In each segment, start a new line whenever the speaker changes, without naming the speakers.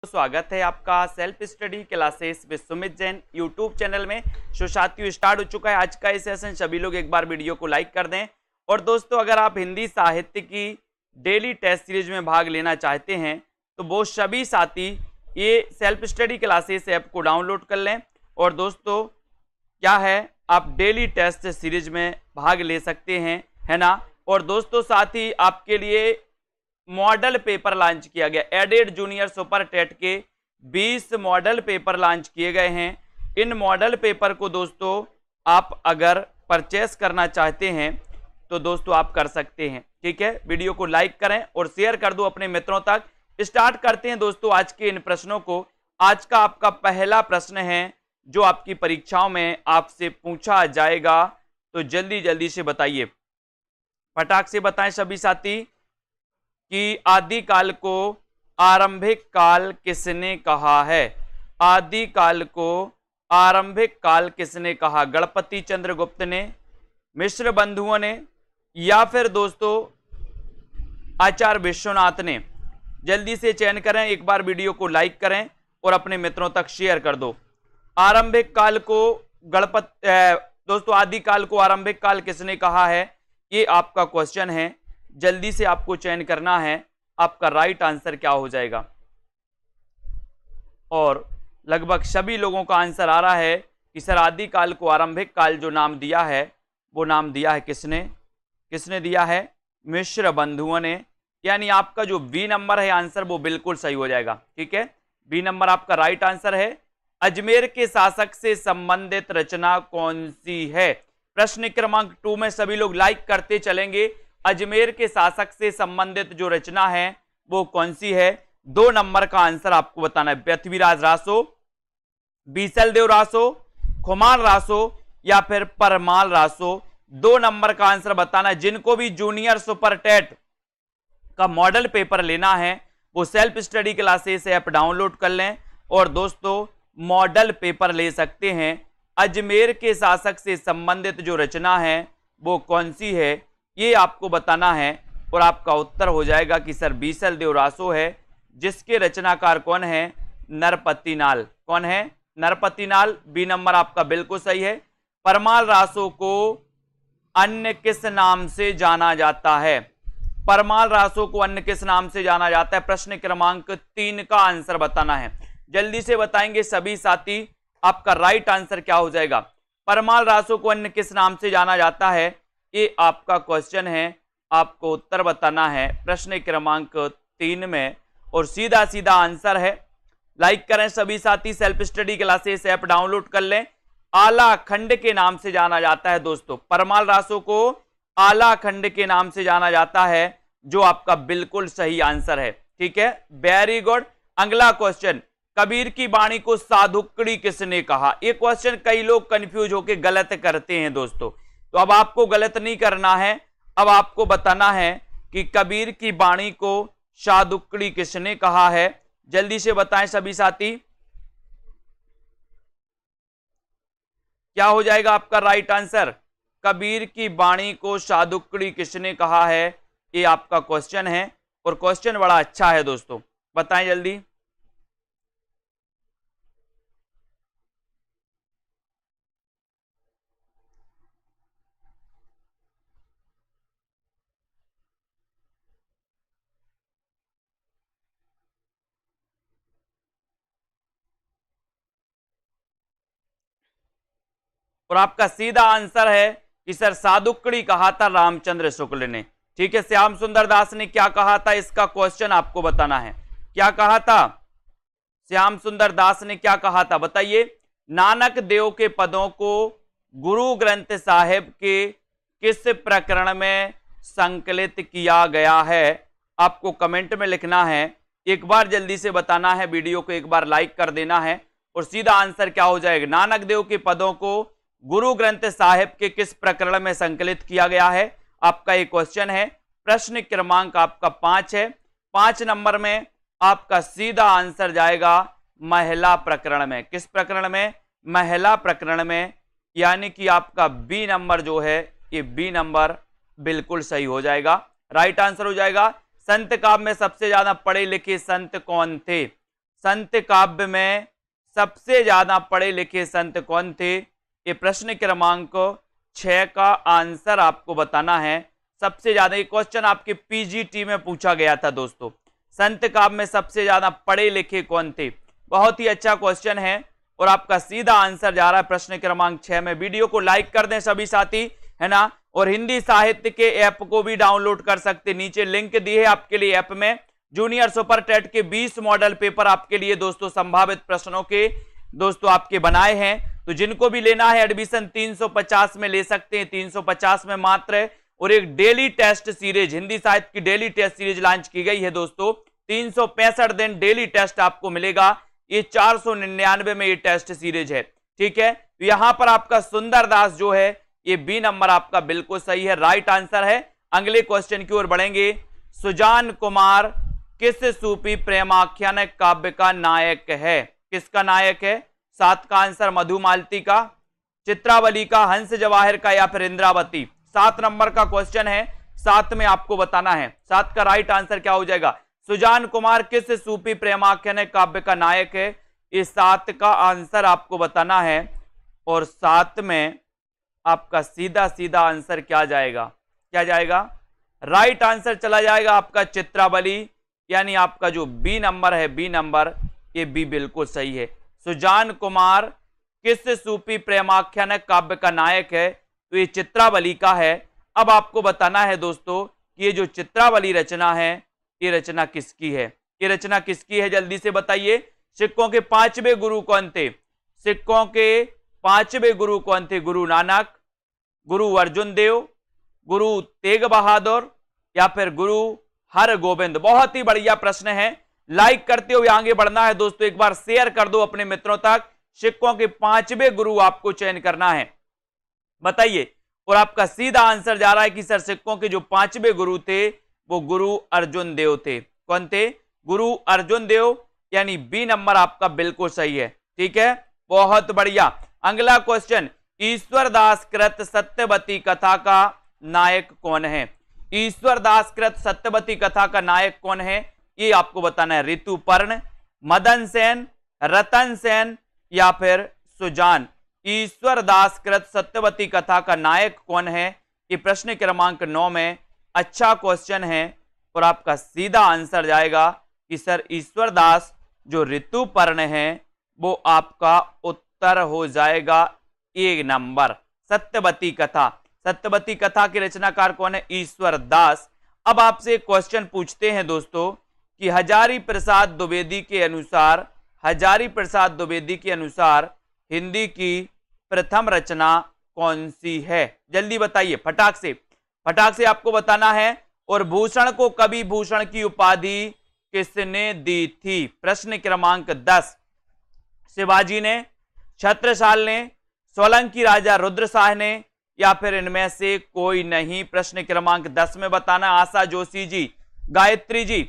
स्वागत है आपका self study classes with Sumit Jain YouTube channel में। साथियों स्टार्ट हो चुका है आज का ये सेशन। सभी लोग एक बार वीडियो को लाइक कर दें। और दोस्तों अगर आप हिंदी साहित्य की डेली टेस्ट सीरीज में भाग लेना चाहते हैं तो वो सभी साथी ये सेल्फ स्टडी क्लासेस ऐप को डाउनलोड कर लें। और दोस्तों क्या है, आप डेली टेस्ट सीरीज में भाग ले सकते हैं, है ना। और दोस्तों साथ ही आपके लिए मॉडल पेपर लॉन्च किया गया। एडेड जूनियर सुपर टेट के 20 मॉडल पेपर लॉन्च किए गए हैं। इन मॉडल पेपर को दोस्तों आप अगर परचेस करना चाहते हैं तो दोस्तों आप कर सकते हैं, ठीक है। वीडियो को लाइक करें और शेयर कर दो अपने मित्रों तक। स्टार्ट करते हैं दोस्तों आज के इन प्रश्नों को। आज का आपका पहला प्रश्न है जो आपकी परीक्षाओं में आपसे पूछा जाएगा, तो जल्दी जल्दी से बताइए, फटाक से बताएं सभी साथी कि आदिकाल को आरंभिक काल किसने कहा है। आदिकाल को आरंभिक काल किसने कहा? गणपति चंद्र गुप्त ने, मिश्र बंधुओं ने, या फिर दोस्तों आचार्य विश्वनाथ ने? जल्दी से चयन करें, एक बार वीडियो को लाइक करें और अपने मित्रों तक शेयर कर दो। आरंभिक काल को दोस्तों आदिकाल को आरंभिक काल किसने कहा है, ये आपका क्वेश्चन है। जल्दी से आपको चयन करना है, आपका राइट आंसर क्या हो जाएगा। और लगभग सभी लोगों का आंसर आ रहा है कि सर आदिकाल को आरंभिक काल जो नाम दिया है वो नाम दिया है किसने? किसने दिया है? मिश्र बंधुओं ने। यानी आपका जो बी नंबर है आंसर वो बिल्कुल सही हो जाएगा, ठीक है। बी नंबर आपका राइट आंसर है। अजमेर के शासक से संबंधित रचना कौन सी है? प्रश्न क्रमांक 2 में सभी लोग लाइक करते चलेंगे। अजमेर के शासक से संबंधित जो रचना है वो कौन सी है? 2 नंबर का आंसर आपको बताना है। पृथ्वीराज रासो, बीसलदेव रासो, खुमान रासो या फिर परमाल रासो? 2 नंबर का आंसर बताना है। जिनको भी जूनियर सुपर टेट का मॉडल पेपर लेना है वो self study classes app download कर लें और दोस्तों मॉडल पेपर ले सकते हैं। अजमेर के शासक से संबंधित जो रचना है वो कौन सी है ये आपको बताना है। और आपका उत्तर हो जाएगा कि सर बीसलदेव रासो है, जिसके रचनाकार कौन है? नरपतिनाल। कौन है? नरपतिनाल। बी नंबर आपका बिल्कुल सही है। परमाल रासो को अन्य किस नाम से जाना जाता है? परमाल रासो को अन्य किस नाम से जाना जाता है? प्रश्न क्रमांक 3 का आंसर बताना है। जल्दी से बताएंगे सभी साथी, आपका राइट आंसर क्या हो जाएगा। परमाल रासो को अन्य किस नाम से जाना जाता है, ये आपका क्वेश्चन है। आपको उत्तर बताना है प्रश्न क्रमांक 3 में और सीधा सीधा आंसर है। लाइक करें सभी साथी, self study classes app download कर लें। आला खंड के नाम से जाना जाता है दोस्तों। परमाल रासो को आला खंड के नाम से जाना जाता है, जो आपका बिल्कुल सही आंसर है, ठीक है। Very good. अगला क्वेश्चन, कबीर की वाणी को साधुकड़ी किसने कहा? ये क्वेश्चन कई लोग कंफ्यूज होकर गलत करते हैं दोस्तों, तो अब आपको गलत नहीं करना है। अब आपको बताना है कि कबीर की वाणी को साधुकड़ी किसने कहा है। जल्दी से बताएं सभी साथी, क्या हो जाएगा आपका राइट आंसर। कबीर की वाणी को साधुकड़ी किसने कहा है, ये आपका क्वेश्चन है। और क्वेश्चन बड़ा अच्छा है दोस्तों, बताएं जल्दी। और आपका सीधा आंसर है कि सर साधुकड़ी कहा था रामचंद्र शुक्ल ने, ठीक है। श्याम सुंदर दास ने क्या कहा था, इसका क्वेश्चन आपको बताना है। क्या कहा था? श्याम सुंदर दास ने क्या कहा था बताइए। नानक देव के पदों को गुरु ग्रंथ साहिब के किस प्रकरण में संकलित किया गया है? आपको कमेंट में लिखना है। एक बार जल्दी से बताना है, वीडियो को एक बार लाइक कर देना है और सीधा आंसर क्या हो जाएगा। नानक देव के पदों को गुरु ग्रंथ साहिब के किस प्रकरण में संकलित किया गया है, आपका एक क्वेश्चन है। प्रश्न क्रमांक आपका 5 है। 5 नंबर में आपका सीधा आंसर जाएगा महिला प्रकरण में। किस प्रकरण में? महिला प्रकरण में। यानी कि आपका बी नंबर जो है ये बी नंबर बिल्कुल सही हो जाएगा, राइट आंसर हो जाएगा। संत काव्य में सबसे ज्यादा पढ़े लिखे संत कौन थे? संत काव्य में सबसे ज्यादा पढ़े लिखे संत कौन थे? ये प्रश्न क्रमांक 6 का आंसर आपको बताना है। सबसे ज्यादा ये क्वेश्चन आपके पीजीटी में पूछा गया था दोस्तों, संत काव्य में सबसे ज्यादा पढ़े लिखे कौन थे। बहुत ही अच्छा क्वेश्चन है और आपका सीधा आंसर जा रहा है प्रश्न क्रमांक 6 में। वीडियो को लाइक कर दें सभी साथी, है ना। और हिंदी साहित्य के ऐप को भी डाउनलोड कर सकते, नीचे लिंक दी है आपके लिए। ऐप में जूनियर सुपर टेट के 20 मॉडल पेपर आपके लिए दोस्तों संभावित प्रश्नों के दोस्तों आपके बनाए हैं। तो जिनको भी लेना है एडमिशन 350 में ले सकते हैं, 350 में मात्र। और एक डेली टेस्ट सीरीज, हिंदी साहित्य की डेली टेस्ट सीरीज लॉन्च की गई है दोस्तों। 365 दिन डेली टेस्ट आपको मिलेगा। ये 499 में ये टेस्ट सीरीज है, ठीक है। तो यहां पर आपका सुंदर दास जो है ये बी नंबर आपका बिल्कुल सही है, राइट आंसर है। अगले क्वेश्चन की ओर बढ़ेंगे। सुजान कुमार किस सूफी प्रेमाख्यान काव्य का नायक है? किसका नायक है? 7 का आंसर मधुमालती का, चित्रावली का, हंस जवाहिर का या फिर इंद्रावती। 7 नंबर का क्वेश्चन है, 7 में आपको बताना है। 7 का राइट आंसर क्या हो जाएगा? सुजान कुमार किस सूफी प्रेमाख्यान काव्य का नायक है? इस 7 का आंसर आपको बताना है। और 7 में आपका सीधा सीधा आंसर क्या जाएगा? क्या जाएगा? राइट आंसर चला जाएगा आपका चित्रावली, यानी आपका जो बी नंबर है, बी नंबर, ये बी बिल्कुल सही है। सुजान कुमार किस सूफी प्रेमाख्यान काव्य का नायक है? तो ये चित्रावली का है। अब आपको बताना है दोस्तों कि ये जो चित्रावली रचना है ये रचना किसकी है? ये रचना किसकी है? जल्दी से बताइए। सिखों के 5वें गुरु कौन थे? सिखों के 5वें गुरु कौन थे? गुरु नानक, गुरु अर्जुन देव, गुरु तेग बहादुर या फिर गुरु हर गोविंद? बहुत ही बढ़िया प्रश्न है। लाइक करते हुए आगे बढ़ना है दोस्तों, एक बार शेयर कर दो अपने मित्रों तक। सिखों के 5वें गुरु आपको चयन करना है, बताइए। और आपका सीधा आंसर जा रहा है कि सर सिखों के जो 5वें गुरु थे वो गुरु अर्जुन देव थे। कौन थे? गुरु अर्जुन देव, यानी बी नंबर आपका बिल्कुल सही है, ठीक है। बहुत बढ़िया। अगला क्वेश्चन, ईश्वरदास कृत सत्यवती कथा का नायक कौन है? ईश्वरदास कृत सत्यवती कथा का नायक कौन है? ये आपको बताना है। ऋतुपर्ण, मदन सेन, रतन सेन या फिर सुजान? ईश्वरदास कृत सत्यवती कथा का नायक कौन है? ये प्रश्न क्रमांक 9 में अच्छा क्वेश्चन है। और आपका सीधा आंसर जाएगा कि सर ईश्वरदास जो ऋतुपर्ण है वो आपका उत्तर हो जाएगा 1 नंबर। सत्यवती कथा, सत्यवती कथा के रचनाकार कौन है? ईश्वरदास। अब आपसे एक क्वेश्चन पूछते हैं दोस्तों कि हजारी प्रसाद द्विवेदी के अनुसार, हजारी प्रसाद द्विवेदी के अनुसार हिंदी की प्रथम रचना कौन सी है? जल्दी बताइए, फटाक से आपको बताना है। और भूषण को कवि भूषण की उपाधि किसने दी थी? प्रश्न क्रमांक 10। शिवाजी ने, छत्रसाल ने, सोलंकी राजा रुद्रशाह ने या फिर इनमें से कोई नहीं? प्रश्न क्रमांक 10 में बताना। आशा जोशी जी, गायत्री जी,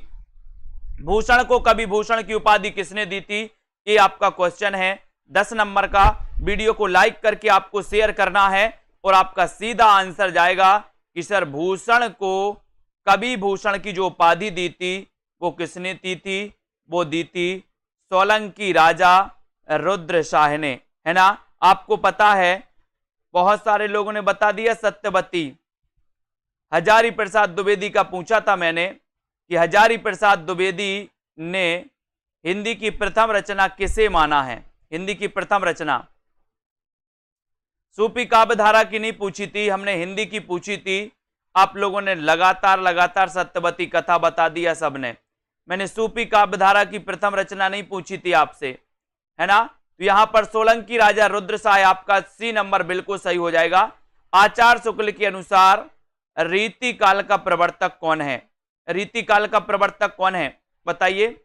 भूषण को कवि भूषण की उपाधि किसने दी थी? ये आपका क्वेश्चन है 10 नंबर का। वीडियो को लाइक करके आपको शेयर करना है। और आपका सीधा आंसर जाएगा कि सर भूषण को कवि भूषण की जो उपाधि दी थी वो किसने दी थी? वो दी थी सोलंकी राजा रुद्रशाह ने, है ना। आपको पता है बहुत सारे लोगों ने बता दिया सत्यवती। हजारी प्रसाद द्विवेदी का पूछा था मैंने कि हजारी प्रसाद द्विवेदी ने हिंदी की प्रथम रचना किसे माना है? हिंदी की प्रथम रचना सूफी काव्य धारा की नहीं पूछी थी, हमने हिंदी की पूछी थी। आप लोगों ने लगातार सत्यवती कथा बता दिया सबने। मैंने सूफी काव्य धारा की प्रथम रचना नहीं पूछी थी आपसे, है ना। तो यहां पर सोलंकी राजा रुद्रशाह आपका सी नंबर बिल्कुल सही हो जाएगा। आचार्य शुक्ल के अनुसार रीति काल का प्रवर्तक कौन है? रीति काल का प्रवर्तक कौन है बताइए?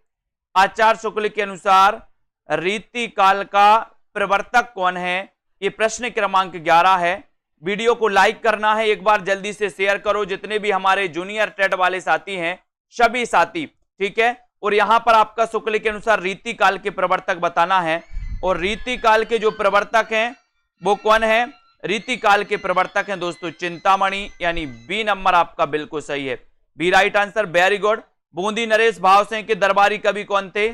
आचार्य शुक्ल के अनुसार रीति काल का प्रवर्तक कौन है? ये प्रश्न क्रमांक 11 है। वीडियो को लाइक करना है, एक बार जल्दी से शेयर करो जितने भी हमारे जूनियर टेट वाले साथी हैं, सभी साथी, ठीक है। और यहां पर आपका शुक्ल के अनुसार रीति काल के प्रवर्तक बताना है। और रीति काल के जो प्रवर्तक हैं वो कौन है? रीति काल के प्रवर्तक हैं दोस्तों चिंतामणि, यानी बी नंबर आपका बिल्कुल सही है, B right answer, very good. Bundi नरेश भाव सिंह के दरबारी कवि कौन थे?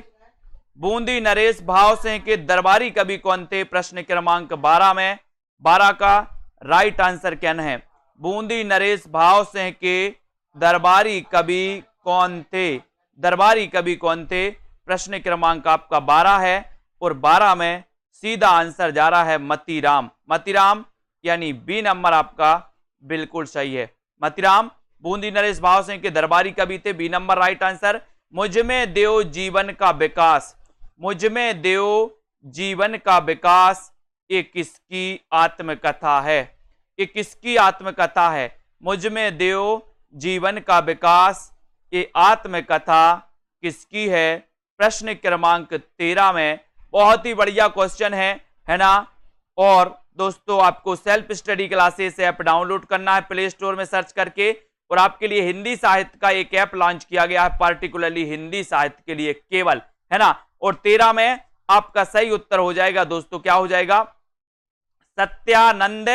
बूंदी नरेश भाव सिंह के दरबारी कवि कौन थे? प्रश्न क्रमांक 12 में 12 का राइट आंसर क्या है? बूंदी नरेश भाव सिंह के दरबारी कवि कौन थे? दरबारी कवि कौन थे? प्रश्न क्रमांक आपका 12 है और 12 में सीधा आंसर जा रहा है मतीराम। मतीराम यानी बी नंबर आपका बिल्कुल सही है। मतीराम बूंदी नरेश भाव सिंह के दरबारी कवि थे, बी नंबर राइट आंसर। मुझमें देव जीवन का विकास, मुझमें देव जीवन का विकास, ये किसकी आत्मकथा है? ये किसकी आत्मकथा है? मुझमें देव जीवन का विकास, ये आत्मकथा किसकी है? प्रश्न क्रमांक 13 में बहुत ही बढ़िया क्वेश्चन है ना। और दोस्तों आपको self study classes app download करना है प्ले स्टोर में सर्च करके, और आपके लिए हिंदी साहित्य का एक ऐप लॉन्च किया गया है पार्टिकुलरली हिंदी साहित्य के लिए केवल, है ना। और 13 में आपका सही उत्तर हो जाएगा दोस्तों, क्या हो जाएगा? सत्यानंद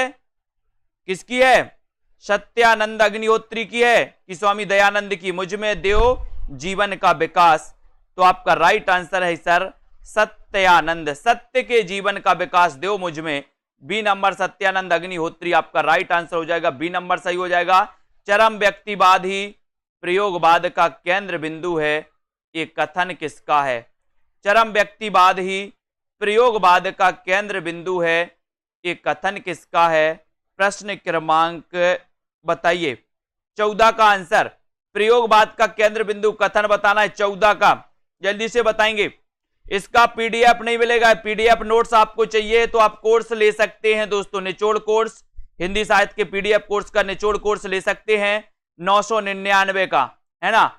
किसकी है? सत्यानंद अग्निहोत्री की है कि स्वामी दयानंद की? मुझमें देव जीवन का विकास, तो आपका राइट आंसर है सर सत्यानंद। सत्य के जीवन का विकास देव मुझमें, बी नंबर सत्यानंद अग्निहोत्री आपका राइट आंसर हो जाएगा, बी नंबर सही हो जाएगा। चरम व्यक्तिवाद ही प्रयोगवाद का केंद्र बिंदु है, ये कथन किसका है? चरम व्यक्तिवाद ही प्रयोगवाद का केंद्र बिंदु है, ये कथन किसका है? प्रश्न क्रमांक बताइए 14 का आंसर। प्रयोगवाद का केंद्र बिंदु कथन बताना है 14 का, जल्दी से बताएंगे। इसका पीडीएफ नहीं मिलेगा, पीडीएफ नोट्स आपको चाहिए तो आप कोर्स ले सकते हैं दोस्तों, निचोड़ कोर्स, हिंदी साहित्य के पीडीएफ कोर्स का निचोड़ कोर्स ले सकते हैं 999 का, है ना।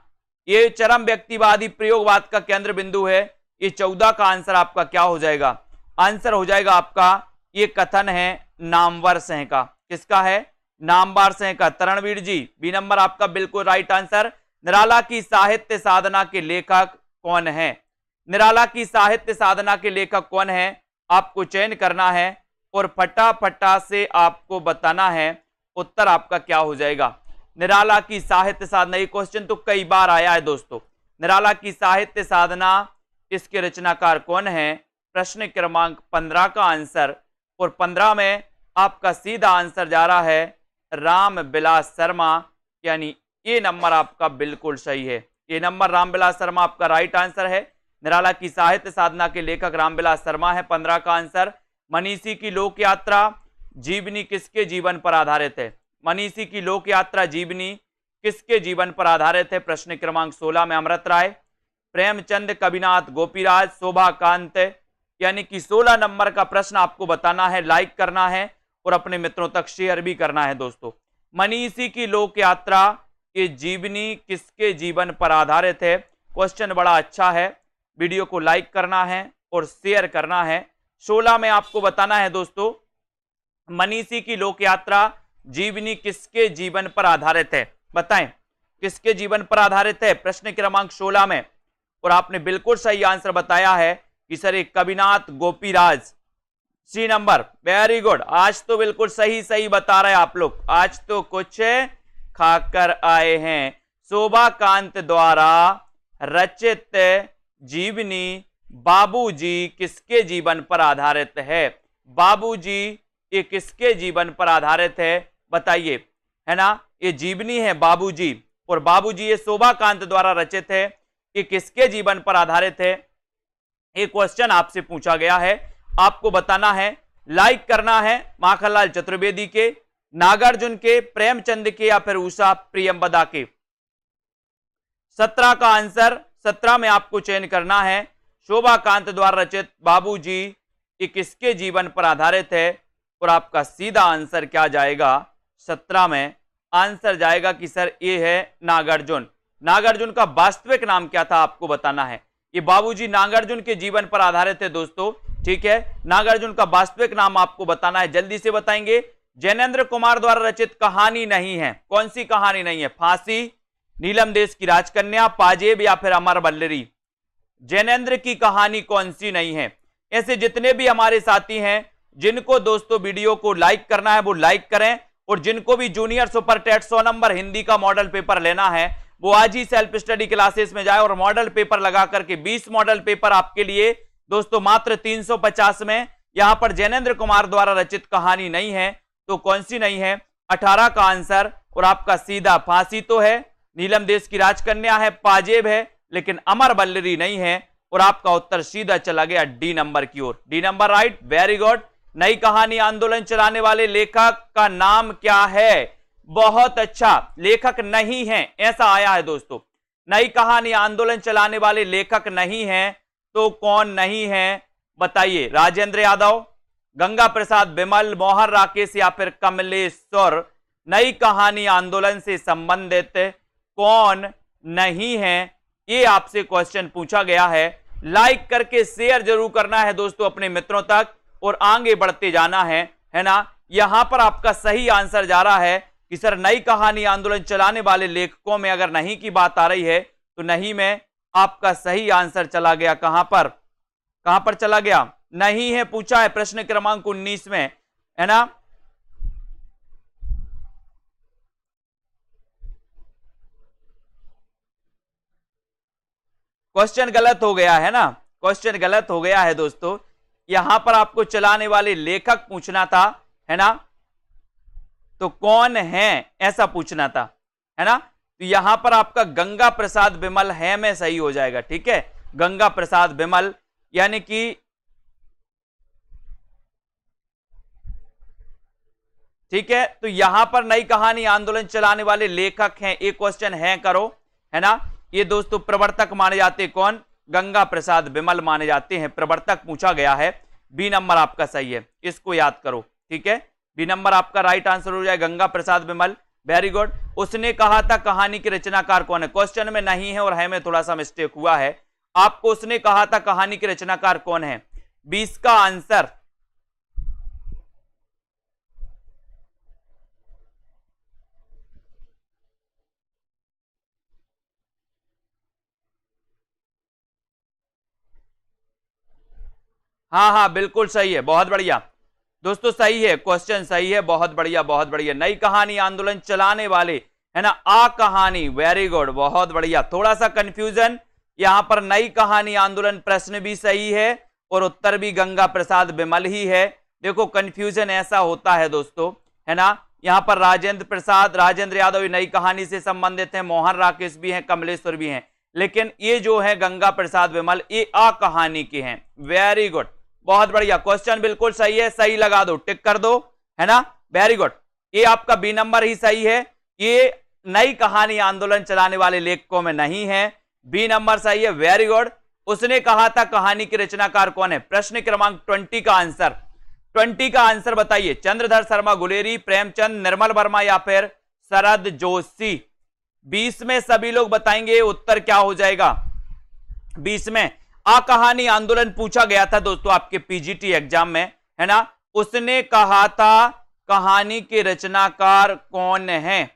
ये चरम व्यक्तिवादी प्रयोगवाद का केंद्र बिंदु है, ये 14 का आंसर आपका क्या हो जाएगा? आंसर हो जाएगा आपका, ये कथन है नामवर सिंह का। किसका है? नामवर सिंह का। तरणवीर जी बी नंबर आपका बिल्कुल राइट आंसर। निराला की साहित्य साधना के लेखक कौन है? निराला की साहित्य साधना के लेखक कौन है? आपको चयन करना है और फटाफटा से आपको बताना है उत्तर आपका क्या हो जाएगा। निराला की साहित्य साधना, ये क्वेश्चन तो कई बार आया है दोस्तों। निराला की साहित्य साधना, इसके रचनाकार कौन है? प्रश्न क्रमांक 15 का आंसर, और 15 में आपका सीधा आंसर जा रहा है रामविलास शर्मा, यानी ये नंबर आपका बिल्कुल सही है। ये नंबर रामविलास शर्मा आपका राइट आंसर है। निराला की साहित्य साधना के लेखक रामविलास शर्मा है, 15 का आंसर। मनीषी की लोक यात्रा जीवनी किसके जीवन पर आधारित है? मनीषी की लोक यात्रा जीवनी किसके जीवन पर आधारित है? प्रश्न क्रमांक 16 में अमृत राय, प्रेमचंद, कविनाथ गोपीराज, शोभाकांत, यानी कि 16 नंबर का प्रश्न आपको बताना है, लाइक करना है और अपने मित्रों तक शेयर भी करना है दोस्तों। मनीषी की लोक यात्रा ये जीवनी किसके जीवन पर आधारित है? क्वेश्चन बड़ा अच्छा है, वीडियो को लाइक करना है और शेयर करना है। 16 में आपको बताना है दोस्तों, मनीषी की लोक यात्रा जीवनी किसके जीवन पर आधारित है? बताएं किसके जीवन पर आधारित है? प्रश्न क्रमांक 16 में, और आपने बिल्कुल सही आंसर बताया है कि सर एक कविनाथ गोपीराज, सी नंबर, वेरी गुड। आज तो बिल्कुल सही सही बता रहे आप लोग, आज तो कुछ खाकर आए हैं। शोभाकांत द्वारा रचित जीवनी बाबूजी किसके जीवन पर आधारित है? बाबूजी ये किसके जीवन पर आधारित है? बताइए, है ना। ये जीवनी है बाबूजी, और बाबूजी ये शोभाकांत द्वारा रचित है, ये किसके जीवन पर आधारित है? एक क्वेश्चन आपसे पूछा गया है, आपको बताना है, लाइक करना है माखनलाल चतुर्वेदी के, नागार्जुन के, प्रेमचंद के, या फिर उषा प्रियंवदा के। 17 का आंसर, 17 में आपको चयन करना है। शोभाकांत द्वारा रचित बाबूजी ये किसके जीवन पर आधारित है? और आपका सीधा आंसर क्या जाएगा? 17 में आंसर जाएगा कि सर ये है नागार्जुन। नागार्जुन का वास्तविक नाम क्या था आपको बताना है। ये बाबूजी नागार्जुन के जीवन पर आधारित है दोस्तों, ठीक है। नागार्जुन का वास्तविक नाम आपको बताना है, जल्दी से बताएंगे। जैनेन्द्र कुमार द्वारा रचित कहानी नहीं है, कौन सी कहानी नहीं है? फांसी, नीलम देश की राजकन्या, पाजेब, या फिर अमर बल्लरी। जैनेन्द्र की कहानी कौन सी नहीं है? ऐसे जितने भी हमारे साथी हैं जिनको दोस्तों वीडियो को लाइक करना है वो लाइक करें, और जिनको भी junior super TET 100 number Hindi का मॉडल पेपर लेना है वो आज ही सेल्फ स्टडी क्लासेस में जाए और मॉडल पेपर लगा करके 20 मॉडल पेपर आपके लिए दोस्तों मात्र 350 में। यहां पर जैनेन्द्र कुमार द्वारा रचित कहानी नहीं है, तो कौन सी नहीं है? 18 का आंसर। और आपका सीधा फांसी तो है, नीलम देश की राजकन्या है, पाजेब है, लेकिन अमर बल्लरी नहीं है। और आपका उत्तर सीधा चला गया डी नंबर की ओर। D number right, very good. नई कहानी आंदोलन चलाने वाले लेखक का नाम क्या है? बहुत अच्छा, लेखक नहीं है ऐसा आया है दोस्तों। नई कहानी आंदोलन चलाने वाले लेखक नहीं है, तो कौन नहीं है बताइए? राजेंद्र यादव, गंगा प्रसाद बिमल, मोहन राकेश या फिर कमलेश्वर। नई कहानी आंदोलन से संबंधित कौन नहीं है, ये आपसे क्वेश्चन पूछा गया है। लाइक करके शेयर जरूर करना है दोस्तों अपने मित्रों तक और आगे बढ़ते जाना है ना। यहां पर आपका सही आंसर जा रहा है कि सर नई कहानी आंदोलन चलाने वाले लेखकों में अगर नहीं की बात आ रही है तो नहीं में आपका सही आंसर चला गया। कहां पर चला गया? नहीं है पूछा है प्रश्न क्रमांक 19 में, है ना। क्वेश्चन गलत हो गया है ना, क्वेश्चन गलत हो गया है दोस्तों। यहां पर आपको चलाने वाले लेखक पूछना था, है ना, तो कौन है ऐसा पूछना था, है ना। तो यहां पर आपका गंगा प्रसाद बिमल है में सही हो जाएगा, ठीक है। गंगा प्रसाद बिमल यानी कि ठीक है। तो यहां पर नई कहानी आंदोलन चलाने वाले लेखक हैं, एक क्वेश्चन है करो, है ना। ये दोस्तों प्रवर्तक माने जाते कौन? गंगा प्रसाद बिमल माने जाते हैं, प्रवर्तक पूछा गया है। बी नंबर आपका सही है, इसको याद करो, ठीक है। बी नंबर आपका राइट आंसर हो जाए, गंगा प्रसाद बिमल, वेरी गुड। उसने कहा था कहानी के रचनाकार कौन है? क्वेश्चन में नहीं है और है में थोड़ा सा मिस्टेक हुआ है। आपको उसने कहा था कहानी के रचनाकार कौन है, 20 का आंसर। हाँ हाँ बिल्कुल सही है, बहुत बढ़िया दोस्तों, सही है, क्वेश्चन सही है, बहुत बढ़िया बहुत बढ़िया। नई कहानी आंदोलन चलाने वाले, है ना, आ कहानी, वेरी गुड, बहुत बढ़िया। थोड़ा सा कंफ्यूजन यहां पर, नई कहानी आंदोलन प्रश्न भी सही है और उत्तर भी गंगा प्रसाद बिमल ही है। देखो कंफ्यूजन ऐसा होता है दोस्तों, है ना। यहां पर राजेंद्र यादव नई कहानी से संबंधित है, मोहन राकेश भी हैं, कमलेश्वर भी हैं, लेकिन ये जो है गंगा प्रसाद बिमल ये आ कहानी के हैं। वेरी गुड, बहुत बढ़िया, क्वेश्चन बिल्कुल सही है, सही लगा दो, टिक कर दो, है ना, वेरी गुड। ये आपका बी नंबर ही सही है, ये नई कहानी आंदोलन चलाने वाले लेखकों में नहीं है, बी नंबर सही है, वेरी गुड। उसने कहा था कहानी के रचनाकार कौन है? प्रश्न क्रमांक 20 का आंसर, 20 का आंसर बताइए। चंद्रधर शर्मा गुलेरी, प्रेमचंद, निर्मल वर्मा या फिर शरद जोशी। 20 में सभी लोग बताएंगे उत्तर क्या हो जाएगा। 20 में आ कहानी आंदोलन पूछा गया था दोस्तों आपके पीजीटी एग्जाम में, है ना। उसने कहा था कहानी के रचनाकार कौन है?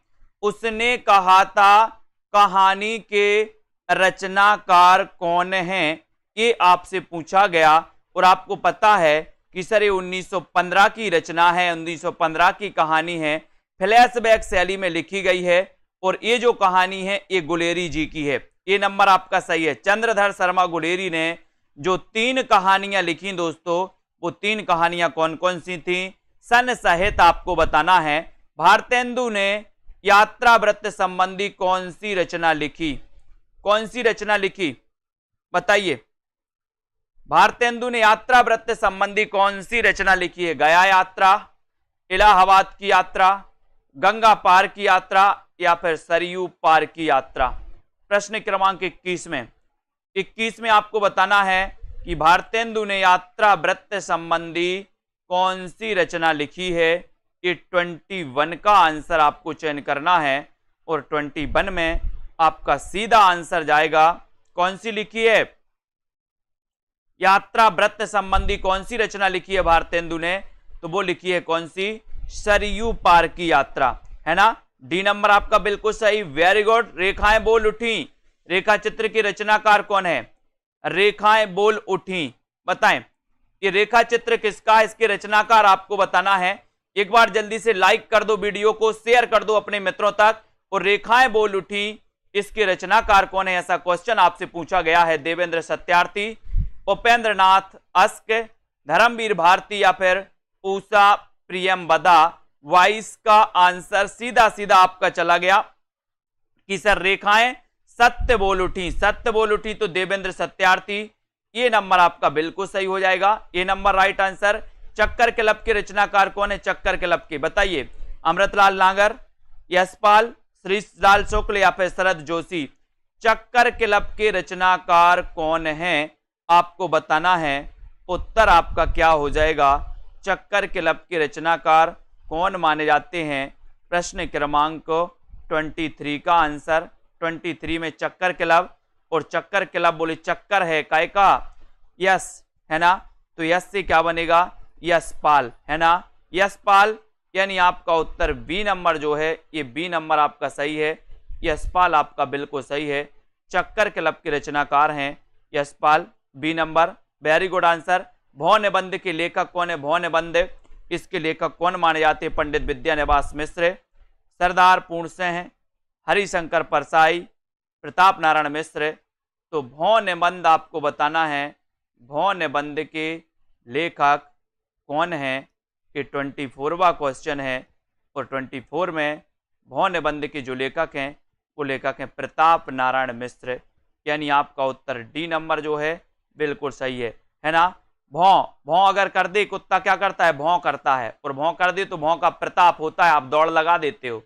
उसने कहा था कहानी के रचनाकार कौन है, ये आपसे पूछा गया। और आपको पता है कि सर ये 1915 की रचना है, 1915 की कहानी है, फ्लैशबैक शैली में लिखी गई है और ये जो कहानी है ये गुलेरी जी की है। ये नंबर आपका सही है। चंद्रधर शर्मा गुलेरी ने जो 3 कहानियां लिखी दोस्तों, वो 3 कहानियां कौन कौन सी थी? सन सहित आपको बताना है। भारतेंदु ने यात्रा वृत्त संबंधी कौन सी रचना लिखी? कौन सी रचना लिखी बताइए। भारतेंदु ने यात्रा वृत्त संबंधी कौन सी रचना लिखी है? गया यात्रा, इलाहाबाद की यात्रा, गंगा पार की यात्रा या फिर सरयू पार की यात्रा। प्रश्न क्रमांक 21 में आपको बताना है कि भारतेंदु ने यात्रा वृत्त संबंधी कौन सी रचना लिखी है। ये 21 का आंसर आपको चयन करना है और 21 में आपका सीधा आंसर जाएगा। कौन सी लिखी है? यात्रा वृत्त संबंधी कौन सी रचना लिखी है भारतेंदु ने? तो वो लिखी है कौन सी? सरयू पार की यात्रा, है ना। डी नंबर आपका बिल्कुल सही, वेरी गुड। रेखाएं बोल उठी, रेखा चित्र की रचनाकार कौन है? रेखाएं बोल उठी, बताएं ये रेखा चित्र किसका है, इसके रचनाकार आपको बताना है। एक बार जल्दी से लाइक कर दो वीडियो को, शेयर कर दो अपने मित्रों तक। और रेखाएं बोल उठी इसके रचनाकार कौन है, ऐसा क्वेश्चन आपसे पूछा गया है। देवेंद्र सत्यार्थी, उपेंद्र नाथ अस्क, धर्मवीर भारती या फिर उषा प्रियमवदा। वाइस का आंसर सीधा सीधा आपका चला गया कि सर रेखाएं सत्य बोल उठी, सत्य बोल उठी, तो देवेंद्र सत्यार्थी ये नंबर आपका बिल्कुल सही हो जाएगा, ये नंबर राइट आंसर। चक्कर क्लब के रचनाकार कौन है, चक्कर क्लब के बताइए। अमृतलाल नागर, यशपाल, श्रीलाल शुक्ल या फिर शरद जोशी। चक्कर क्लब के रचनाकार कौन है आपको बताना है, उत्तर आपका क्या हो जाएगा। चक्कर क्लब के रचनाकार कौन माने जाते हैं, प्रश्न क्रमांक 23 का आंसर। 23 में चक्कर क्लब, और चक्कर क्लब बोले चक्कर है काय का, यस है ना, तो यस से क्या बनेगा, यशपाल है ना, यशपाल, यानी आपका उत्तर बी नंबर जो है, ये बी नंबर आपका सही है, यशपाल आपका बिल्कुल सही है। चक्कर क्लब के रचनाकार हैं Yashpal, B number, very good answer. भौ निबंध के लेखक कौन है, भौ निबंध इसके लेखक कौन माने जाते हैं, पंडित विद्यानिवास मिश्र, सरदार पूर्ण सिंह, हरिशंकर परसाई, प्रताप नारायण मिश्र। तो भौ निबंध आपको बताना है, भौ निबंध के लेखक कौन है, कि 24वां क्वेश्चन है, और 24 में भौ निबंध के जो लेखक हैं वो लेखक हैं प्रताप नारायण मिश्र, यानी आपका उत्तर डी नंबर जो है बिल्कुल सही है ना। भौं, भौं अगर कर दे कुत्ता क्या करता है, भौं करता है, और भौं कर दे तो भौं का प्रताप होता है, आप दौड़ लगा देते हो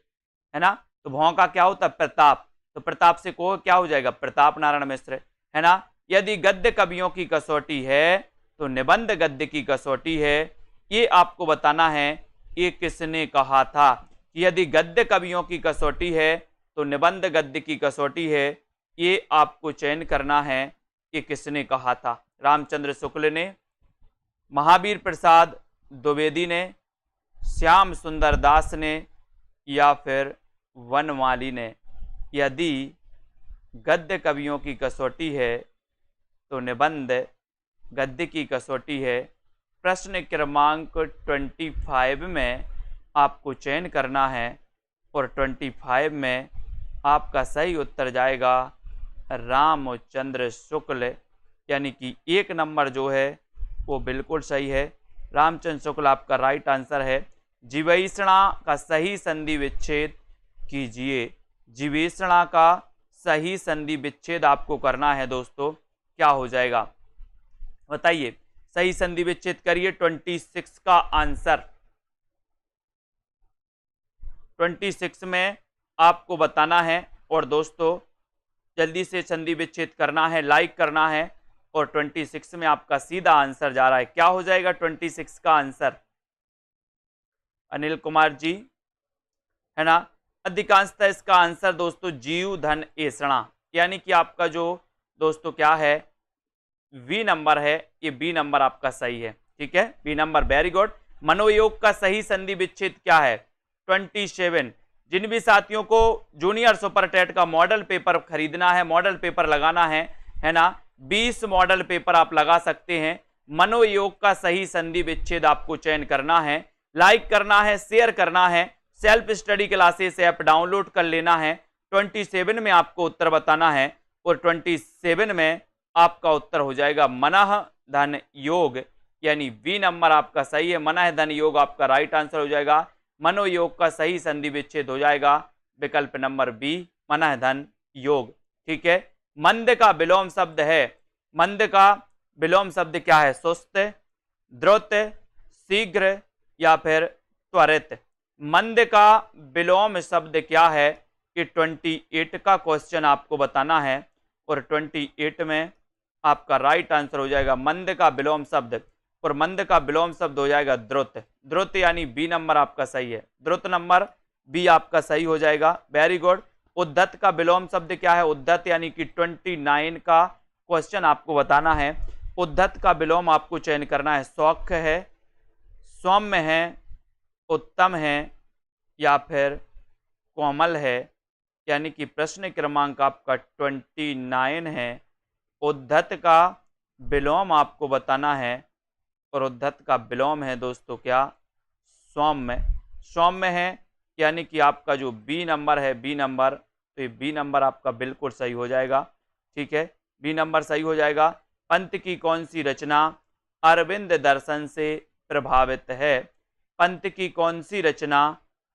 है ना, तो भौं का क्या होता है, प्रताप, तो प्रताप से को क्या हो जाएगा, प्रताप नारायण मिश्र है ना। यदि गद्य कवियों की कसौटी है तो निबंध गद्य की कसौटी है, ये आपको बताना है ये किसने कहा था, कि यदि गद्य कवियों की कसौटी है तो निबंध गद्य की कसौटी है, ये आपको चयन करना है कि किसने कहा था। रामचंद्र शुक्ल ने, महावीर प्रसाद द्विवेदी ने, श्याम सुंदर दास ने, या फिर वनमाली ने। यदि गद्य कवियों की कसौटी है तो निबंध गद्य की कसौटी है। प्रश्न क्रमांक 25 में आपको चयन करना है, और 25 में आपका सही उत्तर जाएगा रामचंद्र शुक्ल, यानी कि एक नंबर जो है वो बिल्कुल सही है, रामचंद्र शुक्ल आपका राइट आंसर है। जीवेषणा का सही संधि विच्छेद कीजिए, जीवेषणा का सही संधि विच्छेद आपको करना है दोस्तों, क्या हो जाएगा बताइए, सही संधि विच्छेद करिए। 26 का आंसर, 26 में आपको बताना है, और दोस्तों जल्दी से संधि विच्छेद करना है, लाइक करना है, और 26 में आपका सीधा आंसर जा रहा है, क्या हो जाएगा 26 का आंसर, अनिल कुमार जी है ना। अधिकांशतः इसका आंसर दोस्तों जीव धन एषणा, यानी कि आपका जो दोस्तों क्या है बी नंबर है, ये बी नंबर आपका सही है, ठीक है, बी नंबर, वेरी गुड। मनोयोग का सही संधि विच्छेद क्या है, 27। जिन भी साथियों को जूनियर सुपर टेट का मॉडल पेपर खरीदना है, मॉडल पेपर लगाना है ना, 20 मॉडल पेपर आप लगा सकते हैं। मनोयोग का सही संधि विच्छेद आपको चयन करना है, लाइक करना है, शेयर करना है, self study classes app download कर लेना है। 27 में आपको उत्तर बताना है, और 27 में आपका उत्तर हो जाएगा मनः धन योग, यानी बी नंबर आपका सही है, मनः धन योग आपका राइट आंसर हो जाएगा। मनोयोग का सही संधि विच्छेद हो जाएगा विकल्प नंबर बी, मनः धन योग, ठीक है। मंद का विलोम शब्द है, मंद का विलोम शब्द क्या है, सुस्त, द्रुत, शीघ्र या फिर त्वरित। मंद का विलोम शब्द क्या है, कि 28 का क्वेश्चन आपको बताना है, और 28 में आपका राइट आंसर हो जाएगा मंद का विलोम शब्द, और मंद का विलोम शब्द हो जाएगा द्रुत, द्रुत यानी बी नंबर आपका सही है, द्रुत नंबर बी आपका सही हो जाएगा, वेरी गुड। उद्धत का विलोम शब्द क्या है, उद्धत यानी कि 29 का क्वेश्चन आपको बताना है। उद्धत का विलोम आपको चयन करना है, सौख्य है, सौम्य है, उत्तम है, या फिर कोमल है, यानी कि प्रश्न क्रमांक आपका 29 है। उद्धत का विलोम आपको बताना है, और उद्धत का विलोम है दोस्तों क्या, सौम्य, सौम्य है, यानी कि आपका जो बी नंबर है, बी नंबर तो ये बी नंबर आपका बिल्कुल सही हो जाएगा। ठीक है, बी नंबर सही हो जाएगा। पंत की कौन सी रचना अरविंद दर्शन से प्रभावित है? पंत की कौन सी रचना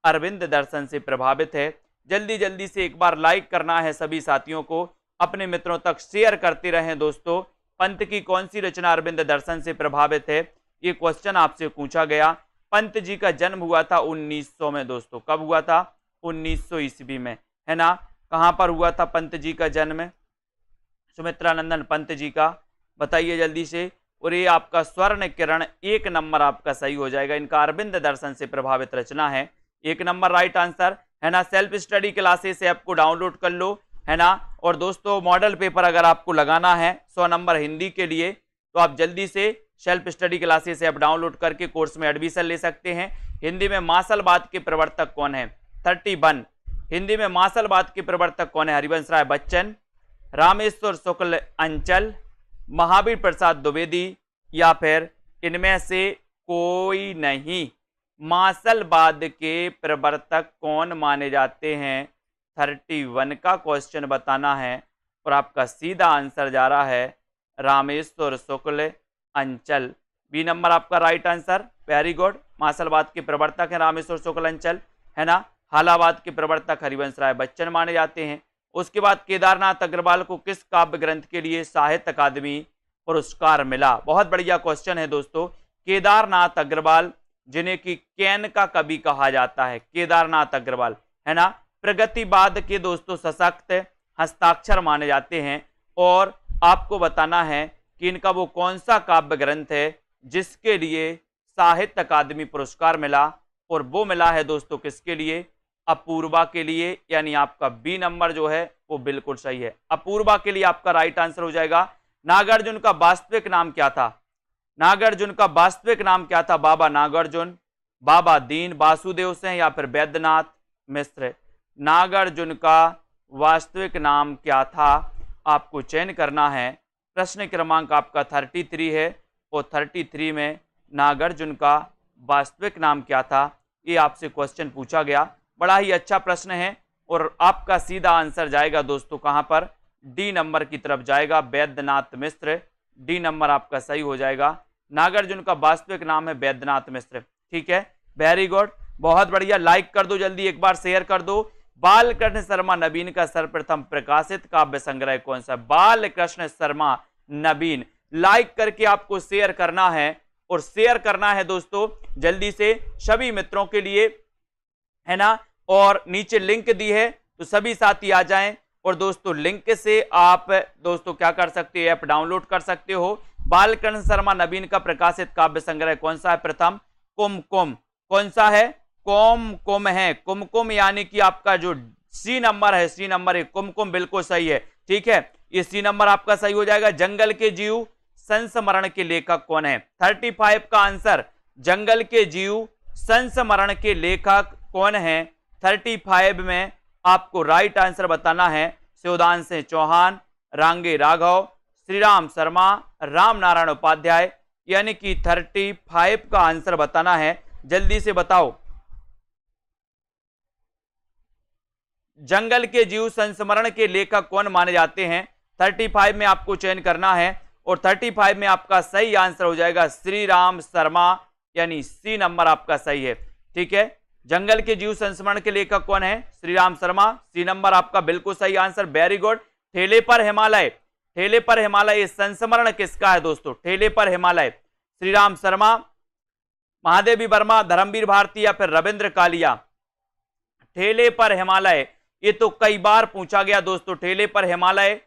अरविंद दर्शन से प्रभावित है? जल्दी जल्दी से एक बार लाइक करना है सभी साथियों को, अपने मित्रों तक शेयर करते रहें दोस्तों। पंत की कौन सी रचना अरविंद दर्शन से प्रभावित है, ये क्वेश्चन आपसे पूछा गया। पंत जी का जन्म हुआ था 1900 में दोस्तों। कब हुआ था? 1900 ईस्वी में, है ना। कहां पर हुआ था पंत जी का जन्म? सुमित्रानंदन पंत जी का, बताइए जल्दी से। और ये आपका स्वर्ण किरण एक नंबर आपका सही हो जाएगा। इनका अरविंद दर्शन से प्रभावित रचना है, एक नंबर राइट आंसर, है ना। सेल्फ स्टडी क्लासेस ऐप को डाउनलोड कर लो, है ना। और दोस्तों मॉडल पेपर अगर आपको लगाना है 100 नंबर हिंदी के लिए, तो आप जल्दी से self study classes app download करके कोर्स में एडमिशन ले सकते हैं। हिंदी में मार्शलवाद के प्रवर्तक कौन है? 31। हिंदी में मार्शलवाद के प्रवर्तक कौन है? हरिवंश राय बच्चन, रामेश्वर शुक्ल अंचल, महावीर प्रसाद द्विवेदी, या फिर इनमें से कोई नहीं। मार्शलवाद के प्रवर्तक कौन माने जाते हैं? 31 का क्वेश्चन बताना है और आपका सीधा आंसर जा रहा है रामेश्वर शुक्ल अंचल। बी नंबर आपका राइट आंसर, वेरी गुड। मार्शलवाद के प्रवर्तक है रामेश्वर शुक्ल अंचल, है ना। हालावाद के प्रवर्तक हरिवंश राय बच्चन माने जाते हैं। उसके बाद केदारनाथ अग्रवाल को किस काव्य ग्रंथ के लिए साहित्य अकादमी पुरस्कार मिला? बहुत बढ़िया क्वेश्चन है दोस्तों। केदारनाथ अग्रवाल, जिन्हें कि कैन का कवि कहा जाता है, केदारनाथ अग्रवाल, है ना, प्रगतिवाद के दोस्तों सशक्त हस्ताक्षर माने जाते हैं। और आपको बताना है कि इनका वो कौन सा काव्य ग्रंथ है जिसके लिए साहित्य अकादमी पुरस्कार मिला, और वो मिला है दोस्तों किसके लिए? अपूर्वा के लिए। यानी आपका बी नंबर जो है वो बिल्कुल सही है, अपूर्वा के लिए आपका राइट आंसर हो जाएगा। नागार्जुन का वास्तविक नाम क्या था? नागार्जुन का वास्तविक नाम क्या था? बाबा नागार्जुन, बाबा दीन वासुदेव सिंह, या फिर वैद्यनाथ मिश्र। नागार्जुन का वास्तविक नाम क्या था? आपको चयन करना है। प्रश्न क्रमांक आपका 33 है, और 33 में नागार्जुन का वास्तविक नाम क्या था, ये आपसे क्वेश्चन पूछा गया। बड़ा ही अच्छा प्रश्न है, और आपका सीधा आंसर जाएगा दोस्तों कहां पर? डी नंबर की तरफ जाएगा, वैद्यनाथ मिश्र। डी नंबर आपका सही हो जाएगा। नागार्जुन का वास्तविक नाम है वैद्यनाथ मिश्र। ठीक है, वेरी गुड, बहुत बढ़िया। लाइक कर दो जल्दी, एक बार शेयर कर दो। बालकृष्ण शर्मा नवीन का सर्वप्रथम प्रकाशित काव्य संग्रह कौन सा? बालकृष्ण शर्मा नवीन। लाइक करके आपको शेयर करना है, और शेयर करना है दोस्तों जल्दी से सभी मित्रों के लिए, है ना। और नीचे लिंक दी है, तो सभी साथी आ जाएं, और दोस्तों लिंक से आप दोस्तों क्या कर सकते हो? ऐप डाउनलोड कर सकते हो। बालकृष्ण शर्मा नवीन का प्रकाशित काव्य संग्रह कौन सा है? प्रथम कुमकुम। कौन सा है? कुमकुम है, कुमकुम, यानी कि आपका जो सी नंबर है, सी नंबर है, कुमकुम बिल्कुल सही है। ठीक है, ये सी नंबर आपका सही हो जाएगा। जंगल के जीव संस्मरण के लेखक कौन है? 35 का आंसर, जंगल के जीव संस्मरण के लेखक कौन है? 35 में आपको राइट आंसर बताना है। शिवदान सिंह चौहान, रांगे राघव, श्रीराम शर्मा, राम नारायण उपाध्याय। यानी कि 35 का आंसर बताना है, जल्दी से बताओ। जंगल के जीव संस्मरण के लेखक कौन माने जाते हैं? 35 में आपको चयन करना है, और 35 में आपका सही आंसर हो जाएगा श्री राम शर्मा, यानी सी नंबर आपका सही है। ठीक है, जंगल के जीव संस्मरण के लेखक कौन है? श्री राम शर्मा, सी नंबर आपका बिल्कुल सही आंसर, वेरी गुड। ठेले पर हिमालय, ठेले पर हिमालय संस्मरण किसका है दोस्तों? ठेले पर हिमालय, श्री राम शर्मा, महादेवी वर्मा, धर्मवीर भारती, या फिर रविंद्र कालिया। ठेले पर हिमालय, ये तो कई बार पूछा गया दोस्तों। ठेले पर हिमालय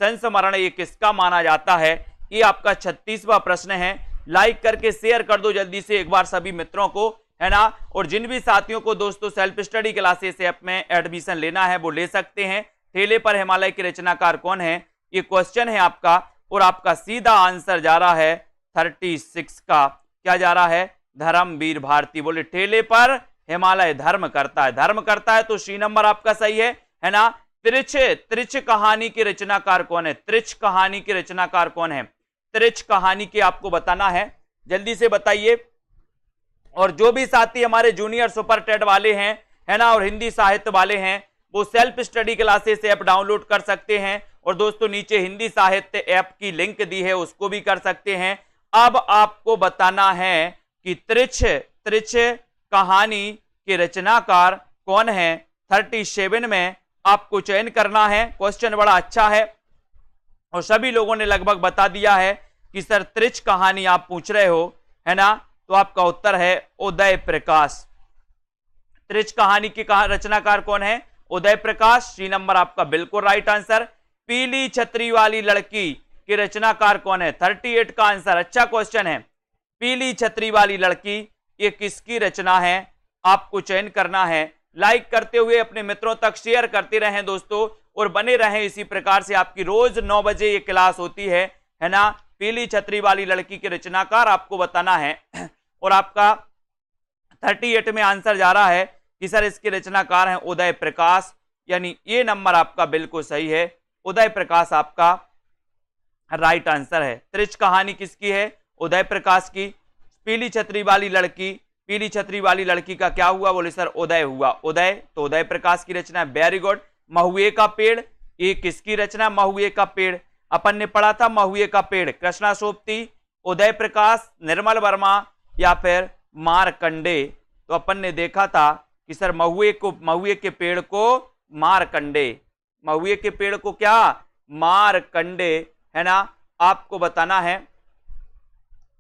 संस्मरण ये किसका माना जाता है? ये आपका 36वां प्रश्न है। लाइक करके शेयर कर दो जल्दी से एक बार सभी मित्रों को, है ना। और जिन भी साथियों को दोस्तों सेल्फ स्टडी क्लासेस ऐप में एडमिशन लेना है वो ले सकते हैं। ठेले पर हिमालय के रचनाकार कौन है? ये क्वेश्चन है आपका, और आपका सीधा आंसर जा रहा है 36 का। क्या जा रहा है? धर्मवीर भारती। बोले ठेले पर हिमालय धर्म करता है, धर्म करता है, तो सी नंबर आपका सही है ना। त्रिच कहानी के रचनाकार कौन है? त्रिच कहानी के रचनाकार कौन है? त्रिच कहानी के आपको बताना है, जल्दी से बताइए। और जो भी साथी हमारे जूनियर सुपर टेट वाले हैं, है ना, और हिंदी साहित्य वाले हैं, वो self study classes app download कर सकते हैं। और दोस्तों नीचे हिंदी साहित्य ऐप की लिंक दी है, उसको भी कर सकते हैं। अब आपको बताना है कि त्रिच कहानी के रचनाकार कौन है। 37 में आपको चयन करना है। क्वेश्चन बड़ा अच्छा है और सभी लोगों ने लगभग बता दिया है कि सर त्रिच कहानी आप पूछ रहे हो, है ना। तो आपका उत्तर है उदय प्रकाश। त्रिच कहानी के रचनाकार कौन है? उदय प्रकाश। सी नंबर आपका बिल्कुल राइट आंसर। पीली छतरी वाली लड़की के रचनाकार कौन है? 38 का आंसर। अच्छा क्वेश्चन है। पीली छतरी वाली लड़की ये किसकी रचना है? आपको चयन करना है। लाइक करते हुए अपने मित्रों तक शेयर करते रहें दोस्तों, और बने रहें इसी प्रकार से। आपकी रोज 9 बजे ये क्लास होती है ना। पीली छतरी वाली लड़की के रचनाकार आपको बताना है। और आपका 38 में आंसर जा रहा है कि सर इसके रचनाकार हैं उदय प्रकाश, यानी ये नंबर आपका बिल्कुल सही है। उदय प्रकाश आपका राइट आंसर है। त्रिच कहानी किसकी है? उदय प्रकाश की। पीली छतरी वाली लड़की, पीली छतरी वाली लड़की का क्या हुआ? बोले सर उदय हुआ। उदय, तो उदय प्रकाश की रचना है। Very good. महुए का पेड़, ये किसकी रचना? महुए का पेड़ अपन ने पढ़ा था। महुए का पेड़ कृष्णा सोबती, उदय प्रकाश, निर्मल वर्मा या फिर मारकंडे। तो अपन ने देखा था कि सर महुए के पेड़ को मारकंडे, महुए के पेड़ को क्या? मारकंडे, है ना। आपको बताना है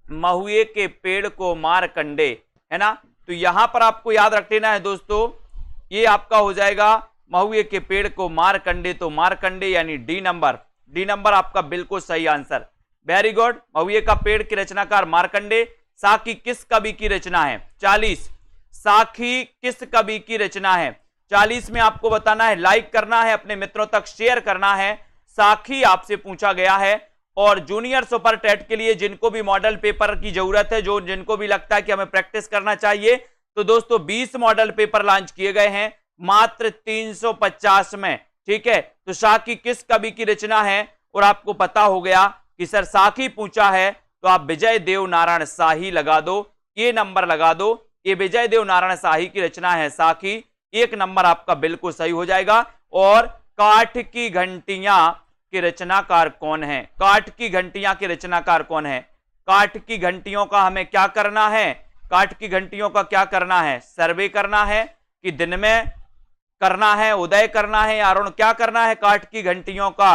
महुए के पेड़ को मारकंडे, है ना। तो यहां पर आपको याद रख लेना है दोस्तों, ये आपका हो जाएगा महुए के पेड़ को मारकंडे, तो मारकंडे यानी डी नंबर। डी नंबर आपका बिल्कुल सही आंसर। Very good. महुए का पेड़ के रचनाकार मारकंडे। साखी किस कवि की रचना है? 40। साखी किस कवि की रचना है? 40 में आपको बताना है। लाइक करना है, अपने मित्रों तक शेयर करना है। साखी आपसे पूछा गया है। और जूनियर सुपर टेट के लिए जिनको भी मॉडल पेपर की जरूरत है, जो जिनको भी लगता है कि हमें प्रैक्टिस करना चाहिए, तो दोस्तों 20 मॉडल पेपर लॉन्च किए गए हैं मात्र 350 में। ठीक है, तो साखी किस कवि की रचना है? और आपको पता हो गया कि सर साखी पूछा है, तो आप विजय देव नारायण शाही लगा दो, ये नंबर लगा दो। ये विजय देव नारायण शाही की रचना है साखी। 1 नंबर आपका बिल्कुल सही हो जाएगा। और काठ की घंटियां के रचनाकार कौन है? काठ की घंटियां के रचनाकार कौन है? काठ की घंटियों का हमें क्या करना है? काठ की घंटियों का क्या करना है? सर्वे करना है कि दिन में करना है, उदय करना है, या अरुण क्या करना है? काठ की घंटियों का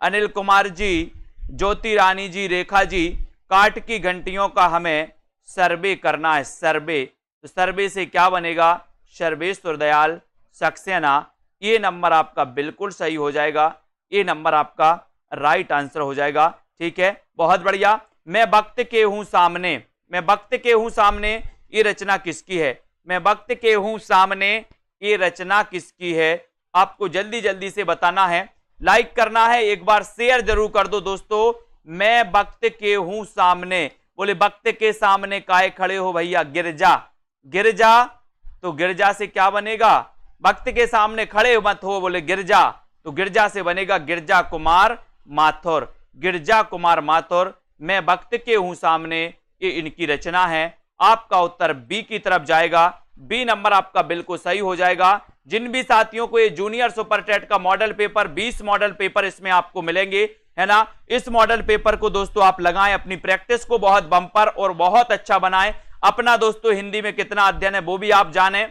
अनिल कुमार जी, ज्योति रानी जी, रेखा जी, काठ की घंटियों का हमें सर्वे करना है। सर्वे, तो सर्वे से क्या बनेगा? सर्वेश्वर दयाल सक्सेना। ये नंबर आपका बिल्कुल सही हो जाएगा। ये नंबर आपका राइट आंसर हो जाएगा। ठीक है, बहुत बढ़िया। मैं वक्त के हूं सामने, मैं वक्त के हूं सामने, ये रचना किसकी है? मैं वक्त के हूं सामने, ये रचना किसकी है? आपको जल्दी जल्दी से बताना है। लाइक करना है, एक बार शेयर जरूर कर दो दोस्तों। मैं वक्त के हूं सामने, बोले वक्त के सामने काहे खड़े हो भैया? गिरजा, गिरजा, तो गिरजा से क्या बनेगा? वक्त के सामने खड़े मत हो, बोले गिरजा, तो गिरजा से बनेगा गिरजा कुमार माथुर। गिरजा कुमार माथुर, मैं वक्त के हूं सामने, ये इनकी रचना है। आपका उत्तर बी की तरफ जाएगा। बी नंबर आपका बिल्कुल सही हो जाएगा। जिन भी साथियों को ये जूनियर सुपर टेट का मॉडल पेपर, 20 मॉडल पेपर इसमें आपको मिलेंगे, है ना। इस मॉडल पेपर को दोस्तों आप लगाएं, अपनी प्रैक्टिस को बहुत बम्पर और बहुत अच्छा बनाएं। अपना दोस्तों हिंदी में कितना अध्ययन है वो भी आप जानें।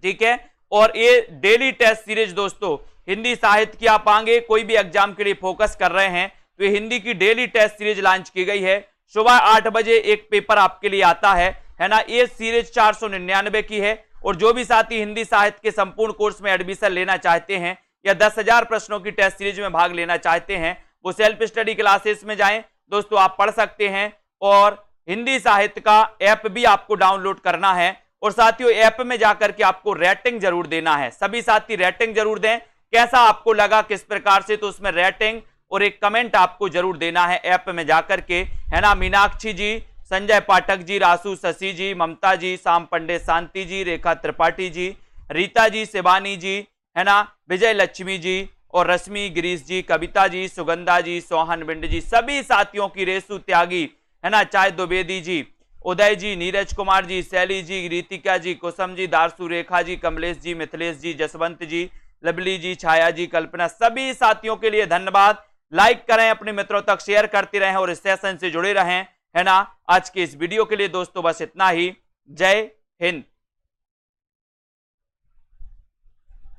ठीक है, और ये डेली टेस्ट सीरीज दोस्तों, हिंदी साहित्य की आप आगे कोई भी एग्जाम के लिए फोकस कर रहे हैं तो ये हिंदी की डेली टेस्ट सीरीज लॉन्च की गई है। सुबह 8 बजे एक पेपर आपके लिए आता है ना। ये सीरीज 499 की है। और जो भी साथी हिंदी साहित्य के संपूर्ण कोर्स में एडमिशन लेना चाहते हैं या 10,000 प्रश्नों की टेस्ट सीरीज में भाग लेना चाहते हैं, वो सेल्फ स्टडी क्लासेस में जाएं दोस्तों, आप पढ़ सकते हैं। और हिंदी साहित्य का ऐप भी आपको डाउनलोड करना है। और साथियों ऐप में जाकर के आपको रेटिंग जरूर देना है। सभी साथी रेटिंग जरूर दें, कैसा आपको लगा, किस प्रकार से, तो उसमें रेटिंग और एक कमेंट आपको जरूर देना है ऐप में जाकर के, है ना। मीनाक्षी जी, संजय पाठक जी, रासू शशि जी, ममता जी, शाम पंडे, शांति जी, रेखा त्रिपाठी जी, रीता जी, शिवानी जी, है ना, विजय लक्ष्मी जी और रश्मि गिरीश जी, कविता जी, सुगंधा जी, सोहन बिंड जी, सभी साथियों की, रेसु त्यागी, है ना, चाय द्विवेदी जी, उदय जी, नीरज कुमार जी, शैली जी, रीतिका जी, कुसुम जी, दारसू, रेखा जी, कमलेश जी, मिथिलेश जी, जसवंत जी, लवली जी, छाया जी, कल्पना, सभी साथियों के लिए धन्यवाद। लाइक करें, अपने मित्रों तक शेयर करते रहें और इस सेशन से जुड़े रहें, है ना। आज के इस वीडियो के लिए दोस्तों बस इतना ही। जय हिंद।